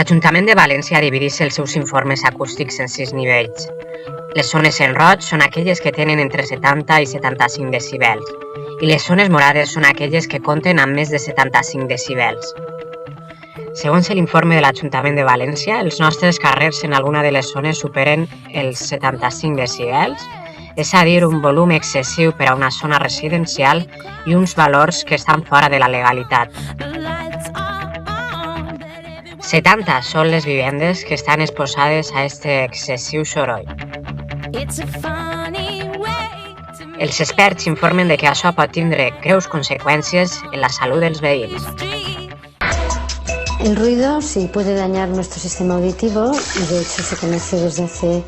L'Ajuntament de València divideix els seus informes acústics en 6 nivells. Les zones en roig són aquelles que tenen entre 70 i 75 decibels i les zones morades són aquelles que compten amb més de 75 decibels. Segons l'informe de l'Ajuntament de València, els nostres carrers en alguna de les zones superen els 75 decibels, és a dir, un volum excessiu per a una zona residencial i uns valors que estan fora de la legalitat. 70 són les vivendes que estan exposades a aquest excessiu soroll. Els experts informen de que això pot tindre greus conseqüències en la salut dels veïns. El ruido sí puede dañar nuestro sistema auditivo y de hecho se conoce desde hace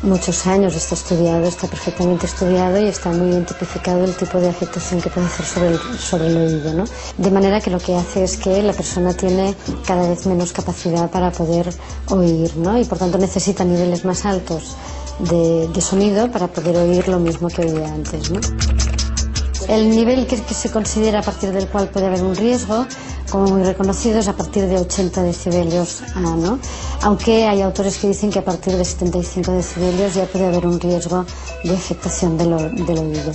muchos años, está estudiado, está perfectamente estudiado y está muy bien tipificado el tipo de afectación que puede hacer sobre el oído, ¿no? De manera que lo que hace es que la persona tiene cada vez menos capacidad para poder oír, ¿no? Y por tanto necesita niveles más altos de sonido para poder oír lo mismo que oía antes, ¿no? El nivel que se considera a partir del cual puede haber un riesgo, como muy reconocido, es a partir de 80 decibelios A, ¿no? Aunque hay autores que dicen que a partir de 75 decibelios ya puede haber un riesgo de afectación del oído.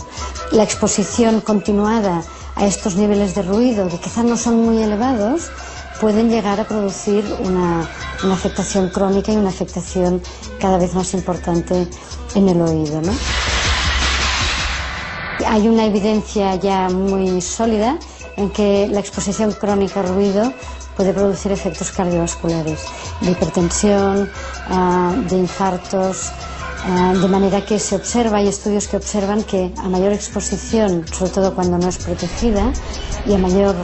La exposición continuada a estos niveles de ruido, que quizás no son muy elevados, pueden llegar a producir una afectación crónica y una afectación cada vez más importante en el oído, ¿no? Hay una evidencia ya muy sólida en que la exposición crónica al ruido puede producir efectos cardiovasculares, de hipertensión, de infartos, de manera que se observa, hay estudios que observan que a mayor exposición, sobre todo cuando no es protegida, y a mayor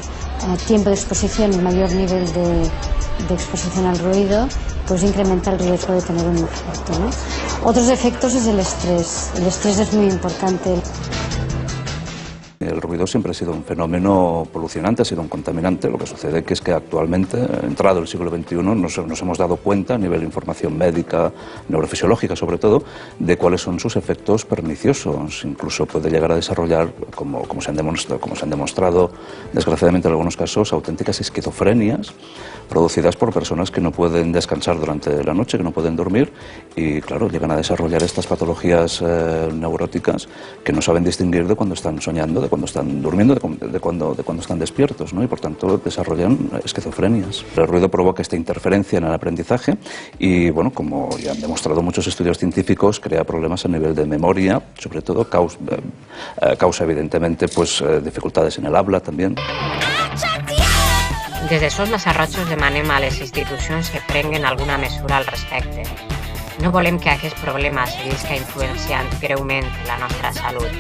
tiempo de exposición y mayor nivel de exposición al ruido, pues incrementa el riesgo de tener un infarto, ¿no? Otros efectos es el estrés es muy importante. El ruido siempre ha sido un fenómeno polucionante, ha sido un contaminante. Lo que sucede es que actualmente, entrado el siglo XXI, nos hemos dado cuenta, a nivel de información médica, neurofisiológica sobre todo, de cuáles son sus efectos perniciosos. Incluso puede llegar a desarrollar, como se han demostrado, desgraciadamente en algunos casos, auténticas esquizofrenias producidas por personas que no pueden descansar durante la noche, que no pueden dormir y, claro, llegan a desarrollar estas patologías neuróticas que no saben distinguir de cuando están soñando, de cuando están durmiendo, de cuando están despiertos, ¿no? Y por tanto desarrollan esquizofrenias. El ruido provoca esta interferencia en el aprendizaje y, bueno, como ya han demostrado muchos estudios científicos, crea problemas a nivel de memoria, sobre todo causa evidentemente pues, dificultades en el habla también. Des de Sos Massarrotxos demanem a les institucions que prenguen alguna mesura al respecte. No volem que aquest problema seguisca influenciant greument la nostra salut.